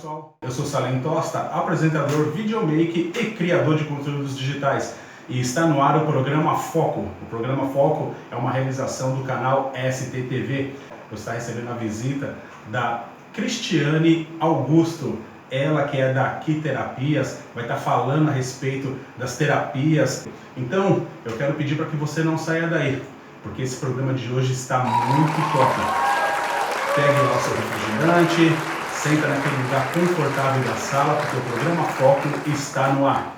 pessoal, eu sou Salim Tosta, apresentador, videomaker e criador de conteúdos digitais. E está no ar o programa Foco. O programa Foco é uma realização do canal STTV. Eu estou recebendo a visita da Cristiane Augusto. Ela que é da Aqui Terapias, vai estar falando a respeito das terapias. Então, eu quero pedir para que você não saia daí, porque esse programa de hoje está muito top. Pegue o nosso refrigerante, senta naquele lugar confortável da sala, porque o programa Foco está no ar.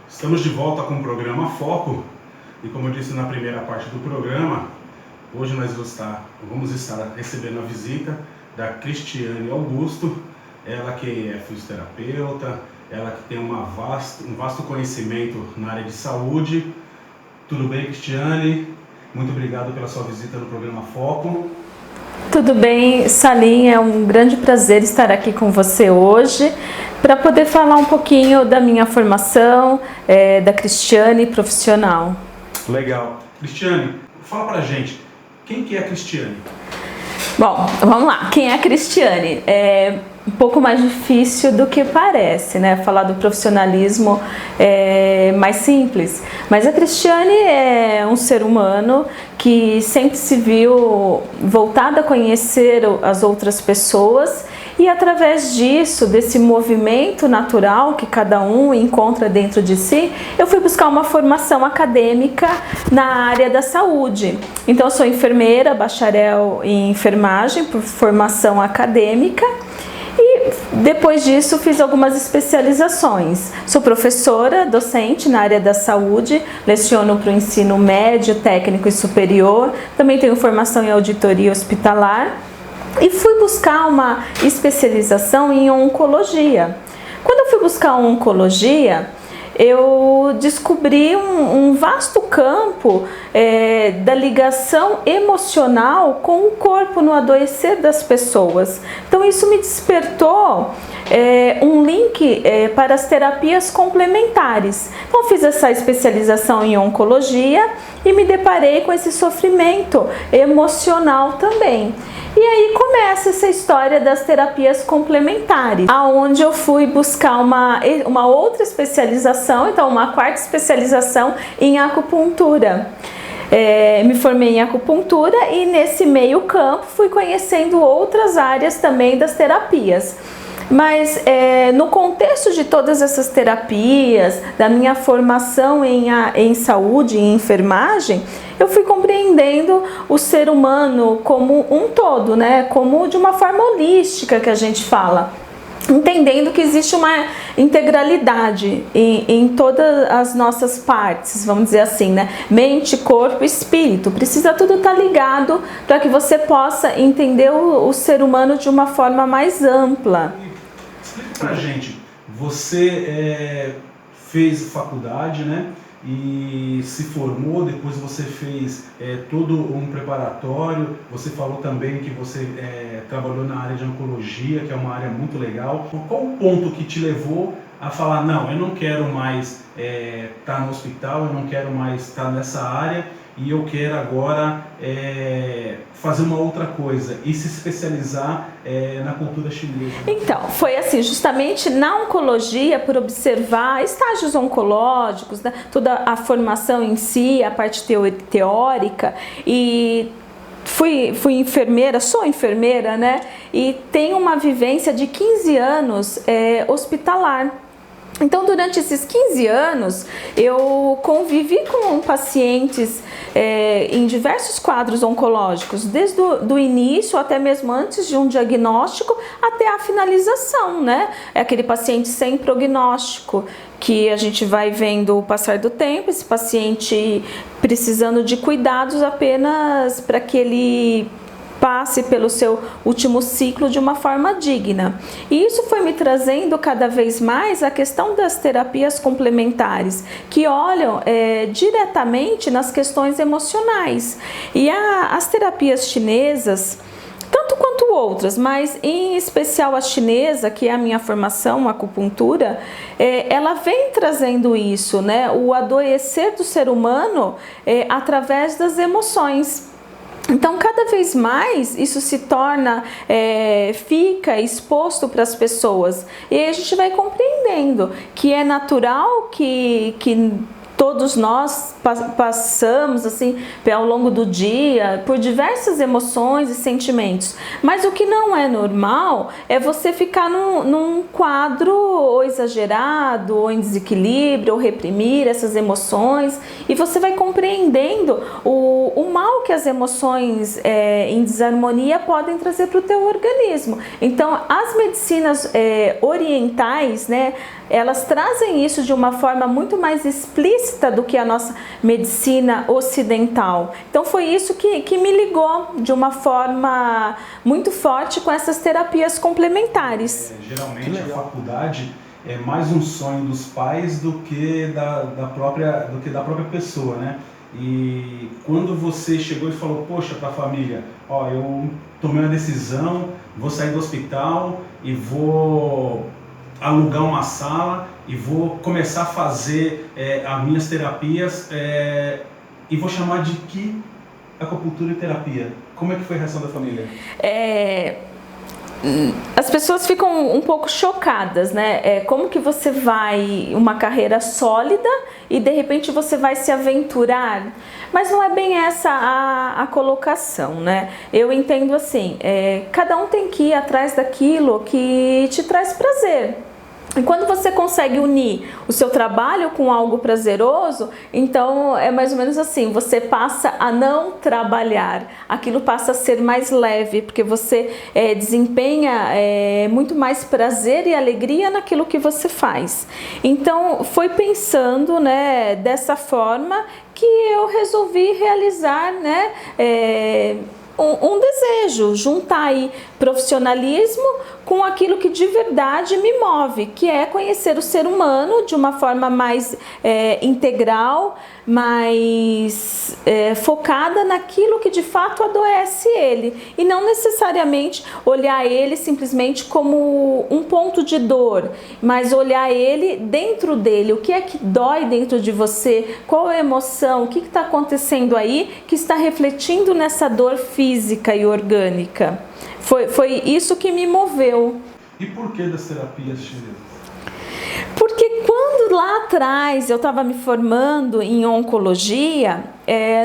Estamos de volta com o programa Foco e, como eu disse na primeira parte do programa, hoje nós vamos estar recebendo a visita da Cristiane Augusto, ela que é fisioterapeuta, ela que tem um vasto conhecimento na área de saúde. Tudo bem, Cristiane? Muito obrigado pela sua visita no programa Foco. Tudo bem, Salim, é um grande prazer estar aqui com você hoje para poder falar um pouquinho da minha formação, da Cristiane profissional. Legal. Cristiane, fala pra gente, quem que é a Cristiane? Bom, vamos lá, quem é a Cristiane? É um pouco mais difícil do que parece, né? Falar do profissionalismo é mais simples. Mas a Cristiane é um ser humano que sempre se viu voltada a conhecer as outras pessoas e através disso, desse movimento natural que cada um encontra dentro de si, eu fui buscar uma formação acadêmica na área da saúde. Então eu sou enfermeira, bacharel em enfermagem por formação acadêmica. E depois disso fiz algumas especializações. Sou professora, docente na área da saúde, leciono para o ensino médio, técnico e superior. Também tenho formação em auditoria hospitalar e fui buscar uma especialização em oncologia. Quando eu fui buscar oncologia, eu descobri um vasto campo da ligação emocional com o corpo no adoecer das pessoas. Então isso me despertou um link para as terapias complementares. Então fiz essa especialização em oncologia e me deparei com esse sofrimento emocional também. E aí começa essa história das terapias complementares, aonde eu fui buscar uma outra especialização, então uma quarta especialização em acupuntura. Me formei em acupuntura e nesse meio campo fui conhecendo outras áreas também das terapias. Mas no contexto de todas essas terapias, da minha formação em saúde e em enfermagem, eu fui compreendendo o ser humano como um todo, né? Como de uma forma holística que a gente fala. Entendendo que existe uma integralidade em todas as nossas partes, vamos dizer assim, né? Mente, corpo e espírito. Precisa tudo estar ligado para que você possa entender o ser humano de uma forma mais ampla. Explica pra gente, você fez faculdade, né? E se formou, depois você fez todo um preparatório, você falou também que você trabalhou na área de oncologia, que é uma área muito legal. Qual o ponto que te levou a falar, não, eu não quero mais estar no hospital, eu não quero mais estar nessa área e eu quero agora fazer uma outra coisa e se especializar na cultura chinesa? Então, foi assim, justamente na oncologia, por observar estágios oncológicos, né, toda a formação em si, a parte teórica, e fui enfermeira, sou enfermeira, né, e tenho uma vivência de 15 anos hospitalar. Então, durante esses 15 anos, eu convivi com pacientes em diversos quadros oncológicos, desde o início, até mesmo antes de um diagnóstico, até a finalização, né? É aquele paciente sem prognóstico, que a gente vai vendo o passar do tempo, esse paciente precisando de cuidados apenas para que ele passe pelo seu último ciclo de uma forma digna. E isso foi me trazendo cada vez mais a questão das terapias complementares, que olham diretamente nas questões emocionais. E as terapias chinesas, tanto quanto outras, mas em especial a chinesa, que é a minha formação, a acupuntura, ela vem trazendo isso, né? O adoecer do ser humano através das emoções. Então, cada vez mais isso se torna, fica exposto para as pessoas, e aí a gente vai compreendendo que é natural que todos nós passamos assim ao longo do dia por diversas emoções e sentimentos, mas o que não é normal é você ficar num quadro ou exagerado, ou em desequilíbrio, ou reprimir essas emoções, e você vai compreendendo o mal que as emoções em desarmonia podem trazer para o teu organismo. Então, as medicinas orientais, né, elas trazem isso de uma forma muito mais explícita do que a nossa medicina ocidental. Então foi isso que me ligou de uma forma muito forte com essas terapias complementares. Geralmente a faculdade é mais um sonho dos pais do que da própria pessoa, né? E quando você chegou e falou, poxa, para a família, ó, eu tomei uma decisão, vou sair do hospital e vou alugar uma sala e vou começar a fazer as minhas terapias e vou chamar de que acupuntura e terapia. Como é que foi a reação da família? As pessoas ficam um pouco chocadas, né? Como que você vai, uma carreira sólida e de repente você vai se aventurar? Mas não é bem essa a colocação, né? Eu entendo assim, cada um tem que ir atrás daquilo que te traz prazer. E quando você consegue unir o seu trabalho com algo prazeroso, então é mais ou menos assim, você passa a não trabalhar, aquilo passa a ser mais leve, porque você desempenha muito mais prazer e alegria naquilo que você faz. Então foi pensando, né, dessa forma que eu resolvi realizar, né, um desejo, juntar aí profissionalismo com aquilo que de verdade me move, que é conhecer o ser humano de uma forma mais integral, mais focada naquilo que de fato adoece ele, e não necessariamente olhar ele simplesmente como um ponto de dor, mas olhar ele dentro dele, o que é que dói dentro de você, qual é a emoção, o que está acontecendo aí que está refletindo nessa dor física e orgânica. Foi isso que me moveu. E por que das terapias chinesas? Porque quando lá atrás eu estava me formando em oncologia,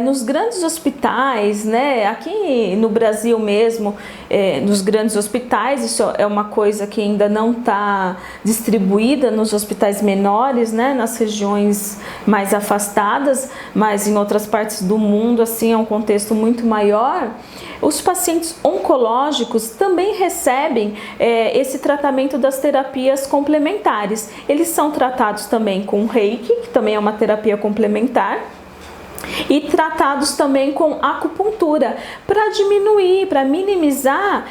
nos grandes hospitais, né, aqui no Brasil mesmo, nos grandes hospitais, isso é uma coisa que ainda não está distribuída nos hospitais menores, né, nas regiões mais afastadas, mas em outras partes do mundo assim é um contexto muito maior. Os pacientes oncológicos também recebem esse tratamento das terapias complementares. Eles são tratados também com Reiki, que também é uma terapia complementar, e tratados também com acupuntura, para diminuir, para minimizar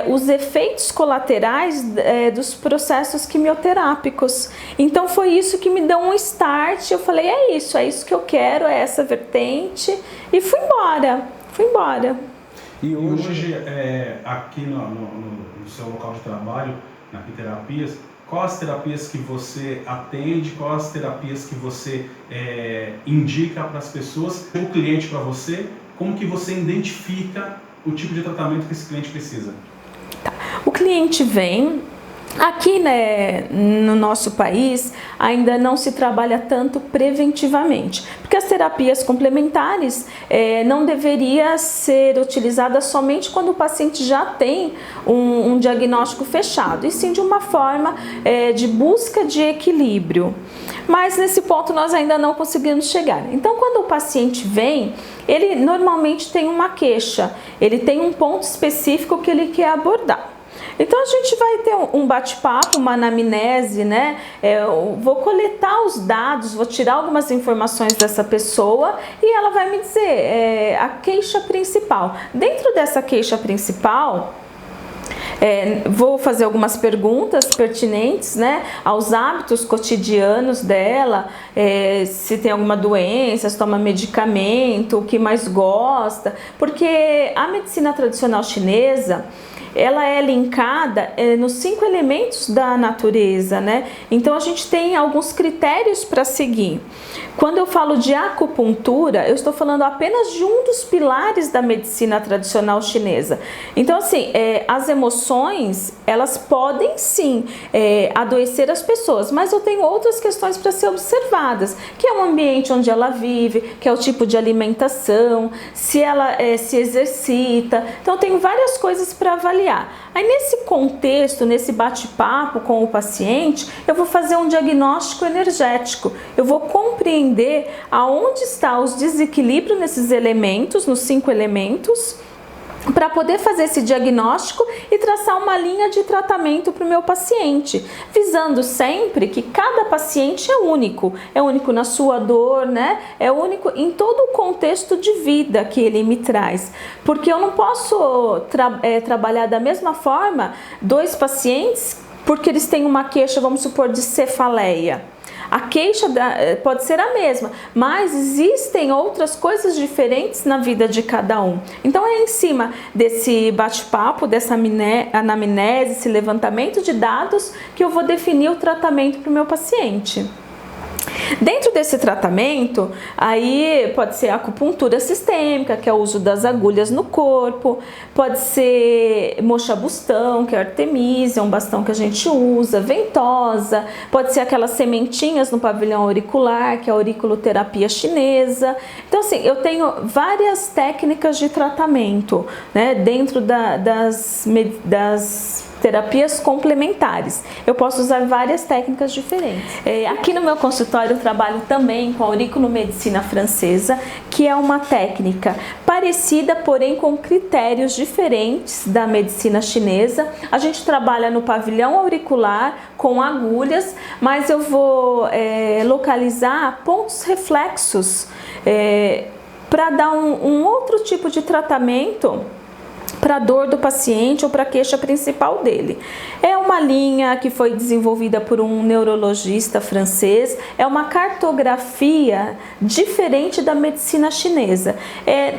os efeitos colaterais dos processos quimioterápicos. Então foi isso que me deu um start, eu falei, é isso que eu quero, é essa vertente, e fui embora. E hoje aqui no seu local de trabalho, na Apiterapias, quais as terapias que você atende, quais as terapias que você indica para as pessoas, o cliente para você, como que você identifica o tipo de tratamento que esse cliente precisa? Tá. O cliente vem Aqui, né, no nosso país ainda não se trabalha tanto preventivamente, porque as terapias complementares não deveria ser utilizadas somente quando o paciente já tem um diagnóstico fechado, e sim de uma forma de busca de equilíbrio. Mas nesse ponto nós ainda não conseguimos chegar. Então, quando o paciente vem, ele normalmente tem uma queixa, ele tem um ponto específico que ele quer abordar. Então a gente vai ter um bate-papo, uma anamnese, né? Eu vou coletar os dados, vou tirar algumas informações dessa pessoa e ela vai me dizer a queixa principal. Dentro dessa queixa principal, vou fazer algumas perguntas pertinentes, né, aos hábitos cotidianos dela, se tem alguma doença, se toma medicamento, o que mais gosta, porque a medicina tradicional chinesa, ela é linkada nos 5 elementos da natureza, né? Então a gente tem alguns critérios para seguir. Quando eu falo de acupuntura, eu estou falando apenas de um dos pilares da medicina tradicional chinesa. Então, assim, as emoções, elas podem sim adoecer as pessoas, mas eu tenho outras questões para ser observadas, que é o ambiente onde ela vive, que é o tipo de alimentação, se ela se exercita. Então, eu tenho várias coisas para avaliar. Aí, nesse contexto, nesse bate-papo com o paciente, eu vou fazer um diagnóstico energético. Eu vou compreender aonde está os desequilíbrios nesses elementos, nos 5 elementos, para poder fazer esse diagnóstico e traçar uma linha de tratamento para o meu paciente, visando sempre que cada paciente é único na sua dor, né? É único em todo o contexto de vida que ele me traz, porque eu não posso trabalhar da mesma forma 2 pacientes porque eles têm uma queixa, vamos supor, de cefaleia. A queixa pode ser a mesma, mas existem outras coisas diferentes na vida de cada um. Então é em cima desse bate-papo, dessa anamnese, esse levantamento de dados, que eu vou definir o tratamento para o meu paciente. Dentro desse tratamento, aí pode ser acupuntura sistêmica, que é o uso das agulhas no corpo, pode ser moxa-bustão, que é artemisia, um bastão que a gente usa, ventosa, pode ser aquelas sementinhas no pavilhão auricular, que é a auriculoterapia chinesa. Então, assim, eu tenho várias técnicas de tratamento, né, dentro das terapias complementares. Eu posso usar várias técnicas diferentes. Aqui no meu consultório eu trabalho também com a auriculomedicina francesa, que é uma técnica parecida, porém com critérios diferentes da medicina chinesa. A gente trabalha no pavilhão auricular com agulhas, mas eu vou localizar pontos reflexos para dar um outro tipo de tratamento para a dor do paciente ou para a queixa principal dele. É uma linha que foi desenvolvida por um neurologista francês, é uma cartografia diferente da medicina chinesa.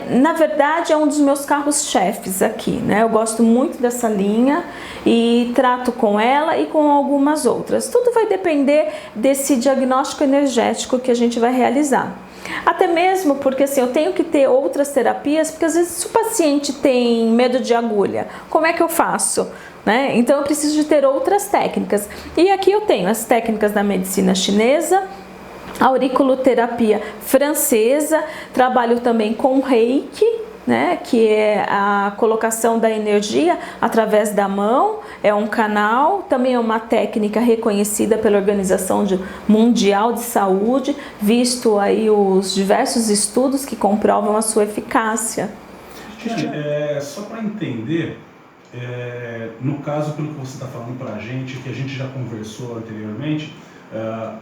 Na verdade, é um dos meus carros-chefes aqui, né? Eu gosto muito dessa linha e trato com ela e com algumas outras. Tudo vai depender desse diagnóstico energético que a gente vai realizar. Até mesmo porque assim, eu tenho que ter outras terapias, porque às vezes se o paciente tem medo de agulha, como é que eu faço? Né? Então eu preciso de ter outras técnicas. E aqui eu tenho as técnicas da medicina chinesa, a auriculoterapia francesa, trabalho também com Reiki, né, que é a colocação da energia através da mão, é um canal, também é uma técnica reconhecida pela Organização Mundial de Saúde, visto aí os diversos estudos que comprovam a sua eficácia. Só para entender, no caso, pelo que você está falando para a gente, que a gente já conversou anteriormente,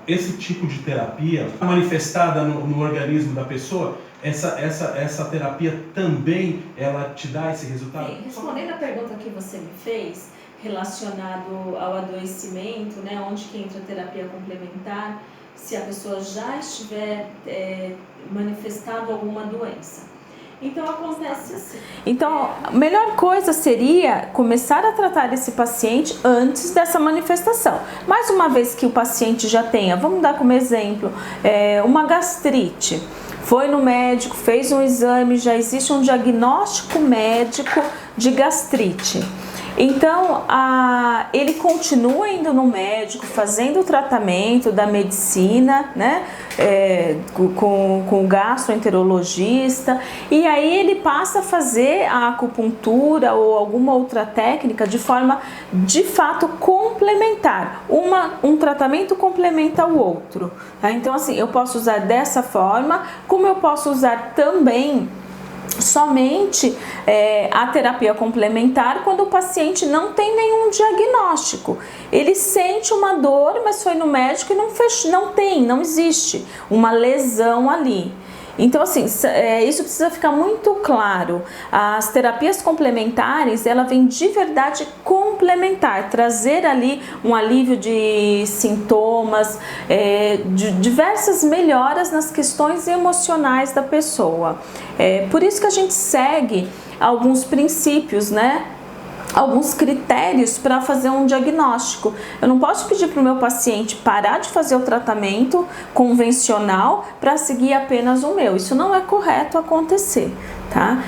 esse tipo de terapia manifestada no organismo da pessoa, essa terapia também ela te dá esse resultado? Sim, respondendo a pergunta que você me fez, relacionado ao adoecimento, né, onde que entra a terapia complementar, se a pessoa já estiver manifestado alguma doença. Então acontece assim. Então a melhor coisa seria começar a tratar esse paciente antes dessa manifestação. Mais uma vez que o paciente já tenha, vamos dar como exemplo, uma gastrite. Foi no médico, fez um exame, já existe um diagnóstico médico de gastrite. Então, ele continua indo no médico, fazendo o tratamento da medicina, né? Com o gastroenterologista, e aí ele passa a fazer a acupuntura ou alguma outra técnica de forma, de fato, complementar. Um tratamento complementa o outro, tá? Então, assim, eu posso usar dessa forma, como eu posso usar também somente a terapia complementar quando o paciente não tem nenhum diagnóstico. Ele sente uma dor, mas foi no médico e não existe uma lesão ali. Então, assim, isso precisa ficar muito claro. As terapias complementares, ela vem de verdade complementar, trazer ali um alívio de sintomas, de diversas melhoras nas questões emocionais da pessoa. Por isso que a gente segue alguns princípios, né? Alguns critérios para fazer um diagnóstico. Eu não posso pedir para o meu paciente parar de fazer o tratamento convencional para seguir apenas o meu. Isso não é correto acontecer, tá?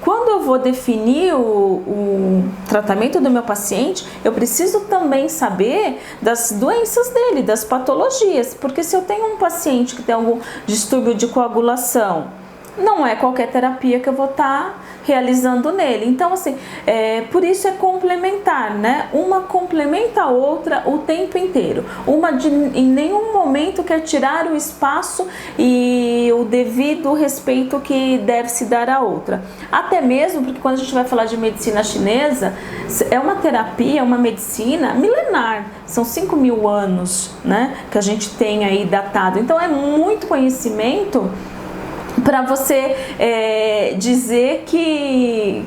Quando eu vou definir o tratamento do meu paciente, eu preciso também saber das doenças dele, das patologias, porque se eu tenho um paciente que tem algum distúrbio de coagulação, não é qualquer terapia que eu vou estar realizando nele. Então, assim, por isso é complementar, né? Uma complementa a outra o tempo inteiro. Em nenhum momento quer tirar o espaço e o devido respeito que deve se dar à outra. Até mesmo porque quando a gente vai falar de medicina chinesa, é uma terapia, uma medicina milenar. São 5.000 anos, né? Que a gente tem aí datado. Então, é muito conhecimento para você dizer que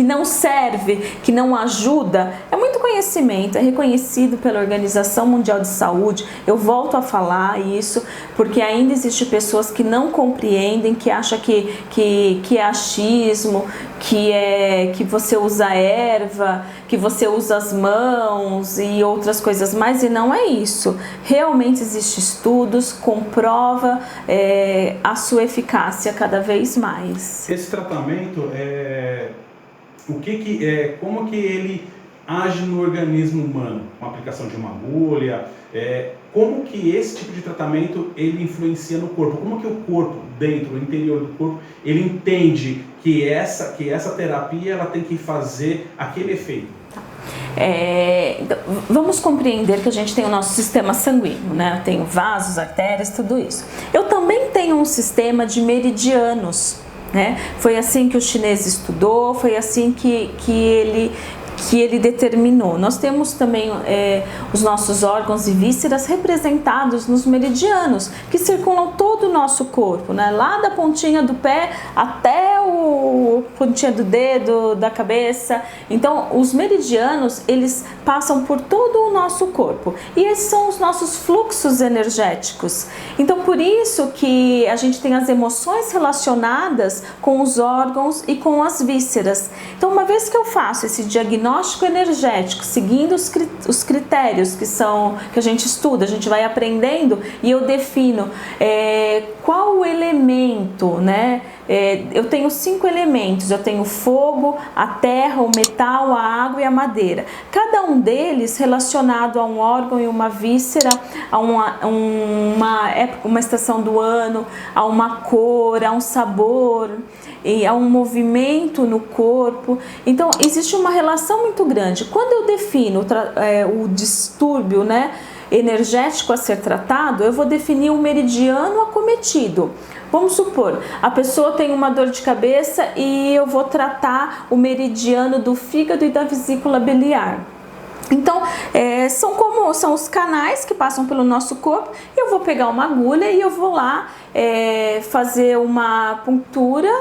não serve, que não ajuda. É muito conhecimento, é reconhecido pela Organização Mundial de Saúde. Eu volto a falar isso porque ainda existem pessoas que não compreendem, que acham que é achismo, que você usa erva, que você usa as mãos e outras coisas mais, e não é isso. Realmente existem estudos, comprova a sua eficácia cada vez mais. Esse tratamento como que ele age no organismo humano, com a aplicação de uma agulha, como que esse tipo de tratamento ele influencia no corpo, como que o corpo dentro, o interior do corpo, ele entende que essa terapia ela tem que fazer aquele efeito. Vamos compreender que a gente tem o nosso sistema sanguíneo, né? Eu tenho vasos, artérias, tudo isso. Eu também tenho um sistema de meridianos, né? Foi assim que o chinês estudou, foi assim que ele determinou. Nós temos também os nossos órgãos e vísceras representados nos meridianos, que circulam todo o nosso corpo, né? Lá da pontinha do pé até a pontinha do dedo, da cabeça. Então, os meridianos, eles passam por todo o nosso corpo. E esses são os nossos fluxos energéticos. Então, por isso que a gente tem as emoções relacionadas com os órgãos e com as vísceras. Então, uma vez que eu faço esse diagnóstico energético, seguindo os critérios que a gente estuda, a gente vai aprendendo, e eu defino qual o elemento, né? Eu tenho 5 elementos, eu tenho o fogo, a terra, o metal, a água e a madeira. Cada um deles relacionado a um órgão e uma víscera, a uma estação do ano, a uma cor, a um sabor, e a um movimento no corpo. Então, existe uma relação muito grande. Quando eu defino o distúrbio, né, energético a ser tratado, eu vou definir o meridiano acometido. Vamos supor, a pessoa tem uma dor de cabeça e eu vou tratar o meridiano do fígado e da vesícula biliar. Então, são os canais que passam pelo nosso corpo. Eu vou pegar uma agulha e eu vou lá fazer uma puntura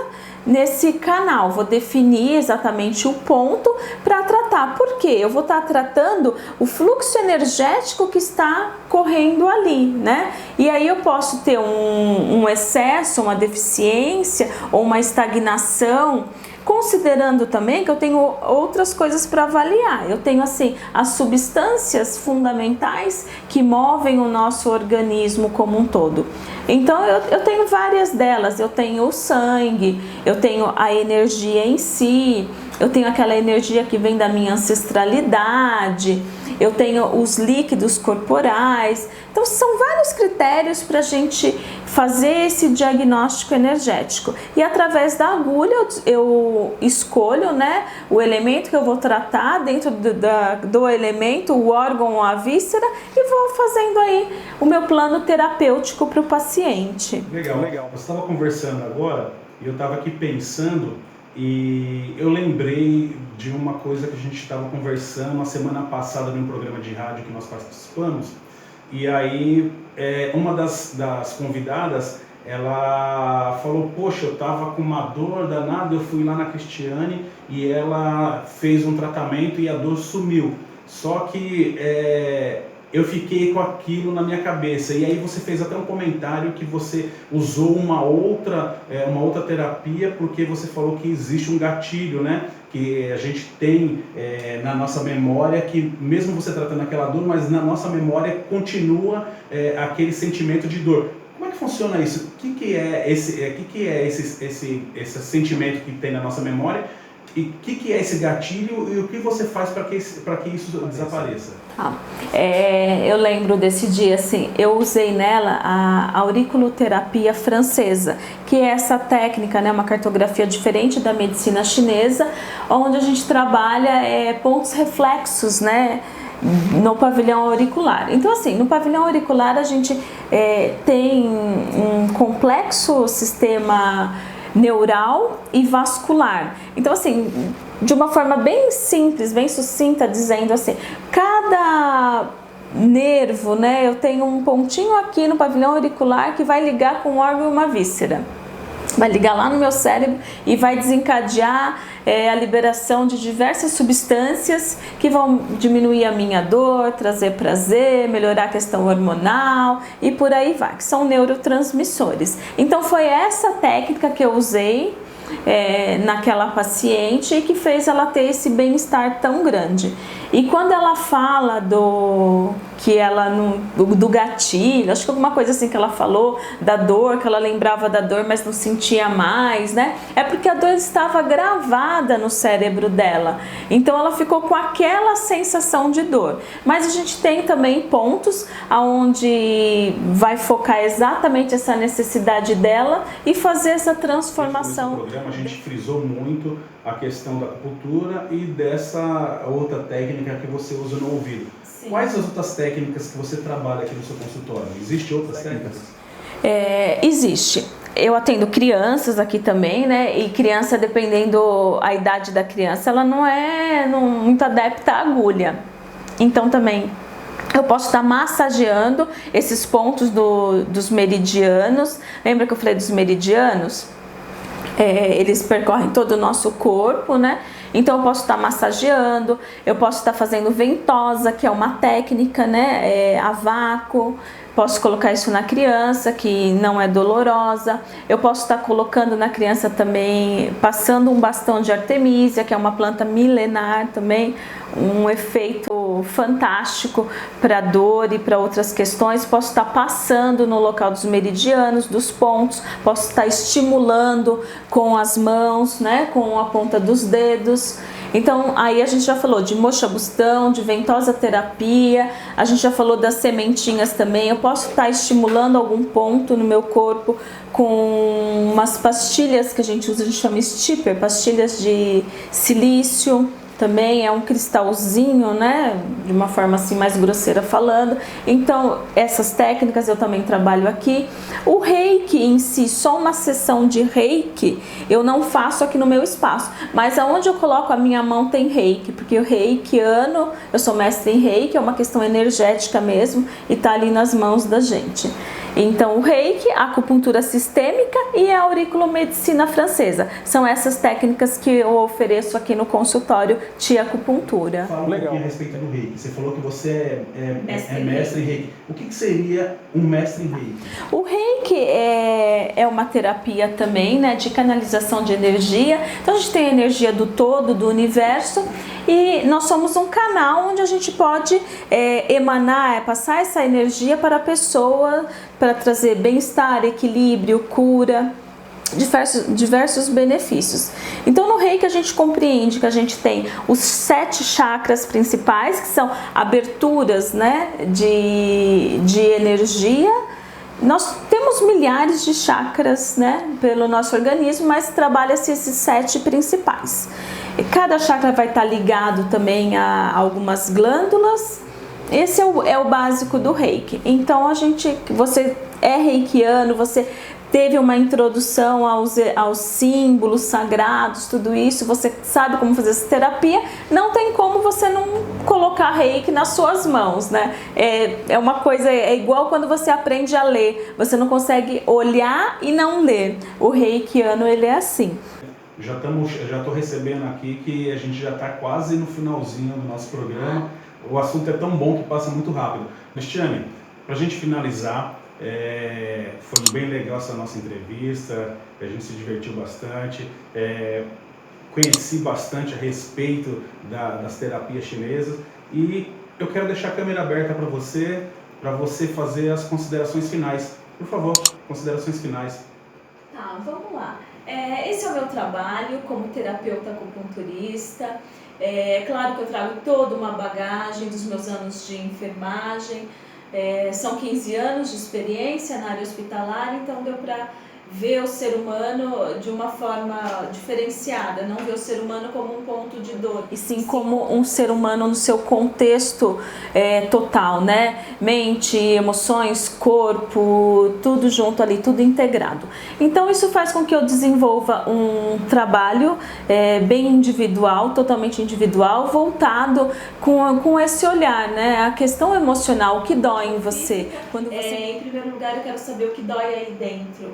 nesse canal. Vou definir exatamente o ponto para tratar. Por quê? Eu vou estar tratando o fluxo energético que está correndo ali, né? E aí eu posso ter um excesso, uma deficiência ou uma estagnação, considerando também que eu tenho outras coisas para avaliar. Eu tenho assim as substâncias fundamentais que movem o nosso organismo como um todo. Então eu tenho várias delas. Eu tenho o sangue, eu tenho a energia em si, eu tenho aquela energia que vem da minha ancestralidade, eu tenho os líquidos corporais. Então são vários critérios para a gente fazer esse diagnóstico energético. E através da agulha eu escolho, né, o elemento que eu vou tratar dentro do elemento, o órgão ou a víscera, e vou fazendo aí o meu plano terapêutico para o paciente. Legal, legal. Você estava conversando agora e eu estava aqui pensando e eu lembrei de uma coisa que a gente estava conversando na semana passada num programa de rádio que nós participamos. E aí, uma das convidadas, ela falou, poxa, eu tava com uma dor danada, eu fui lá na Cristiane e ela fez um tratamento e a dor sumiu. Só que eu fiquei com aquilo na minha cabeça. E aí você fez até um comentário que você usou uma outra terapia, porque você falou que existe um gatilho, né? Que a gente tem na nossa memória, que mesmo você tratando aquela dor, mas na nossa memória continua aquele sentimento de dor. Como é que funciona isso? O que é esse sentimento que tem na nossa memória? E o que é esse gatilho e o que você faz para que isso desapareça? Eu lembro desse dia, assim, eu usei nela a auriculoterapia francesa, que é essa técnica, né, uma cartografia diferente da medicina chinesa, onde a gente trabalha pontos reflexos, né, no pavilhão auricular. Então, assim, no pavilhão auricular a gente tem um complexo sistema neural e vascular. Então, assim, de uma forma bem simples, bem sucinta, dizendo assim, cada nervo, né, eu tenho um pontinho aqui no pavilhão auricular que vai ligar com um órgão e uma víscera. Vai ligar lá no meu cérebro e vai desencadear a liberação de diversas substâncias que vão diminuir a minha dor, trazer prazer, melhorar a questão hormonal e por aí vai, que são neurotransmissores. Então foi essa técnica que eu usei naquela paciente e que fez ela ter esse bem-estar tão grande. E quando ela fala do gatilho, acho que alguma coisa assim que ela falou, da dor, que ela lembrava da dor, mas não sentia mais, né? É porque a dor estava gravada no cérebro dela. Então ela ficou com aquela sensação de dor. Mas a gente tem também pontos onde vai focar exatamente essa necessidade dela e fazer essa transformação. Nesse programa a gente frisou muito a questão da acupuntura e dessa outra técnica que você usa no ouvido. Sim. Quais as outras técnicas que você trabalha aqui no seu consultório? Existem outras técnicas? Existe. Eu atendo crianças aqui também, né? E criança, dependendo a idade da criança, ela não é muito adepta à agulha. Então também eu posso estar massageando esses pontos dos meridianos. Lembra que eu falei dos meridianos? Eles percorrem todo o nosso corpo, né? Então eu posso estar massageando, eu posso estar fazendo ventosa, que é uma técnica, né? A vácuo. Posso colocar isso na criança, que não é dolorosa. Eu posso estar colocando na criança também, passando um bastão de artemisia, que é uma planta milenar também, um efeito fantástico para dor e para outras questões. Posso estar passando no local dos meridianos, dos pontos, posso estar estimulando com as mãos, né, com a ponta dos dedos. Então, aí a gente já falou de moxa-bustão, de ventosa terapia, a gente já falou das sementinhas também. Eu posso estar estimulando algum ponto no meu corpo com umas pastilhas que a gente usa, a gente chama stipper, pastilhas de silício. Também é um cristalzinho, né, de uma forma assim mais grosseira falando. Então essas técnicas eu também trabalho aqui. O reiki em si, só uma sessão de reiki eu não faço aqui no meu espaço, mas aonde eu coloco a minha mão tem reiki, porque o reikiano, eu sou mestre em reiki, é uma questão energética mesmo e tá ali nas mãos da gente. Então o reiki, a acupuntura sistêmica e a auriculomedicina francesa. São essas técnicas que eu ofereço aqui no consultório de acupuntura. Fala um pouquinho a respeito do reiki. Você falou que você é mestre em reiki. O que seria um mestre em reiki? O reiki é uma terapia também, né, de canalização de energia. Então a gente tem a energia do todo, do universo, e nós somos um canal onde a gente pode emanar, passar essa energia para a pessoa, para trazer bem-estar, equilíbrio, cura. diversos benefícios. Então no Reiki a gente compreende que a gente tem os 7 chakras principais, que são aberturas, né, de energia. Nós temos milhares de chakras, né, pelo nosso organismo, mas trabalha-se esses 7 principais. E cada chakra vai estar ligado também a algumas glândulas. Esse é o básico do Reiki. Então você é reikiano, você teve uma introdução aos símbolos sagrados, tudo isso, você sabe como fazer essa terapia, não tem como você não colocar Reiki nas suas mãos, né? É uma coisa, é igual quando você aprende a ler, você não consegue olhar e não ler. O reikiano, ele é assim. Já estou recebendo aqui que a gente já está quase no finalzinho do nosso programa. O assunto é tão bom que passa muito rápido. Cristiane, para a gente finalizar, foi bem legal essa nossa entrevista, a gente se divertiu bastante, conheci bastante a respeito das terapias chinesas e eu quero deixar a câmera aberta para você fazer as considerações finais. Por favor, considerações finais. Tá, vamos lá. Esse é o meu trabalho como terapeuta acupunturista. Claro que eu trago toda uma bagagem dos meus anos de enfermagem. São 15 anos de experiência na área hospitalar, então deu para ver o ser humano de uma forma diferenciada, não ver o ser humano como um ponto de dor, e sim como um ser humano no seu contexto total, né? Mente, emoções, corpo, tudo junto ali, tudo integrado. Então isso faz com que eu desenvolva um trabalho bem individual, totalmente individual, voltado com esse olhar, né? A questão emocional, o que dói em você. Em primeiro lugar, eu quero saber o que dói aí dentro.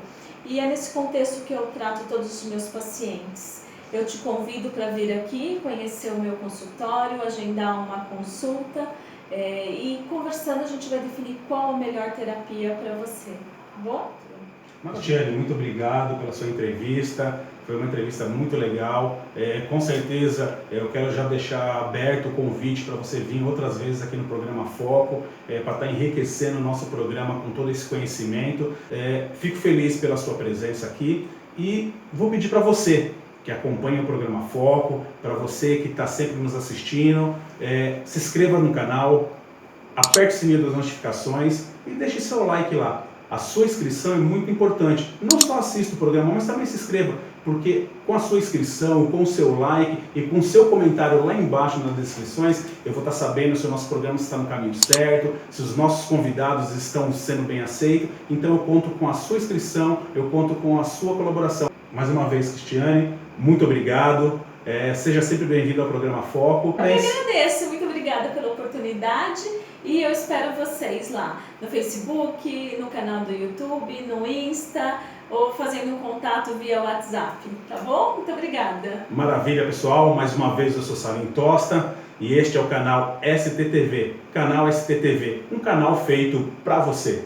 E é nesse contexto que eu trato todos os meus pacientes. Eu te convido para vir aqui, conhecer o meu consultório, agendar uma consulta e conversando a gente vai definir qual a melhor terapia para você. Tá bom? Cristiane, muito obrigado pela sua entrevista. Foi uma entrevista muito legal. Com certeza eu quero já deixar aberto o convite para você vir outras vezes aqui no programa Foco, para estar enriquecendo o nosso programa com todo esse conhecimento. Fico feliz pela sua presença aqui e vou pedir para você que acompanha o programa Foco, para você que está sempre nos assistindo, se inscreva no canal, aperte o sininho das notificações e deixe seu like lá. A sua inscrição é muito importante. Não só assista o programa, mas também se inscreva, porque com a sua inscrição, com o seu like e com o seu comentário lá embaixo nas descrições, eu vou estar sabendo se o nosso programa está no caminho certo, se os nossos convidados estão sendo bem aceitos. Então eu conto com a sua inscrição, eu conto com a sua colaboração. Mais uma vez, Cristiane, muito obrigado. Seja sempre bem-vindo ao programa Foco. Eu agradeço, muito obrigada pela oportunidade e eu espero vocês lá no Facebook, no canal do YouTube, no Insta ou fazendo um contato via WhatsApp, tá bom? Muito obrigada. Maravilha, pessoal. Mais uma vez eu sou Salim Tosta e este é o canal STTV. Canal STTV, um canal feito para você.